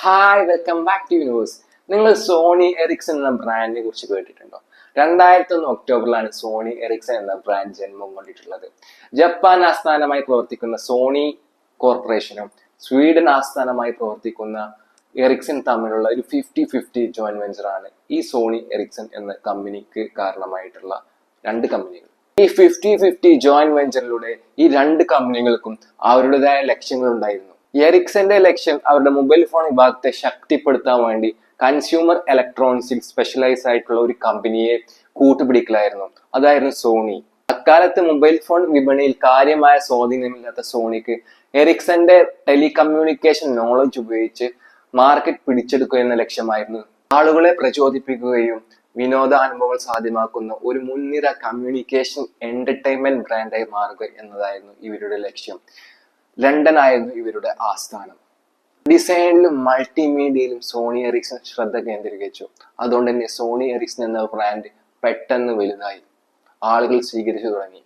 Hi, welcome back to news. നിങ്ങൾ Sony Ericsson എന്ന ബ്രാൻഡിനെ കുറിച്ച് കേട്ടിട്ടുണ്ടോ? 2001 ഒക്ടോബറിലാണ് സോണി എറിക്സൺ എന്ന ബ്രാൻഡ് ജന്മം കൊണ്ടിട്ടുള്ളത്. ജപ്പാൻ ആസ്ഥാനമായി പ്രവർത്തിക്കുന്ന സോണി കോർപ്പറേഷനും സ്വീഡൻ ആസ്ഥാനമായി പ്രവർത്തിക്കുന്ന എറിക്സൺ തമ്മിലുള്ള ഒരു 50-50 ജോയിന്റ് വെഞ്ചറാണ് ഈ സോണി എറിക്സൺ എന്ന കമ്പനിക്ക് കാരണമായിട്ടുള്ള രണ്ട് കമ്പനികൾ. ഈ 50-50 ജോയിന്റ് വെഞ്ചറിലൂടെ ഈ രണ്ട് കമ്പനികൾക്കും അവരുടേതായ ലക്ഷ്യങ്ങൾ ഉണ്ടായിരുന്നു. എറിക്സന്റെ ലക്ഷ്യം അവരുടെ മൊബൈൽ ഫോൺ വിഭാഗത്തെ ശക്തിപ്പെടുത്താൻ വേണ്ടി കൺസ്യൂമർ ഇലക്ട്രോണിക്സിൽ സ്പെഷ്യലൈസ് ആയിട്ടുള്ള ഒരു കമ്പനിയെ കൂട്ടുപിടിക്കലായിരുന്നു. അതായിരുന്നു സോണി. അക്കാലത്ത് മൊബൈൽ ഫോൺ വിപണിയിൽ കാര്യമായ സ്വാധീനമില്ലാത്ത സോണിക്ക് എറിക്സന്റെ ടെലികമ്മ്യൂണിക്കേഷൻ നോളജ് ഉപയോഗിച്ച് മാർക്കറ്റ് പിടിച്ചെടുക്കുക എന്ന ലക്ഷ്യമായിരുന്നു. ആളുകളെ പ്രചോദിപ്പിക്കുകയും വിനോദാനുഭവങ്ങൾ സാധ്യമാക്കുന്ന ഒരു മുൻനിര കമ്മ്യൂണിക്കേഷൻ എന്റർടൈൻമെന്റ് ബ്രാൻഡായി മാറുക എന്നതായിരുന്നു ഇവരുടെ ലക്ഷ്യം. ലണ്ടൻ ആയിരുന്നു ഇവരുടെ ആസ്ഥാനം. ഡിസൈനിലും മൾട്ടിമീഡിയയിലും സോണി എറിക്സൺ ശ്രദ്ധ കേന്ദ്രീകരിച്ചു. അതുകൊണ്ട് തന്നെ സോണി എറിക്സൺ എന്ന ബ്രാൻഡ് പെട്ടെന്ന് വലുതായി, ആളുകൾ സ്വീകരിച്ചു തുടങ്ങി.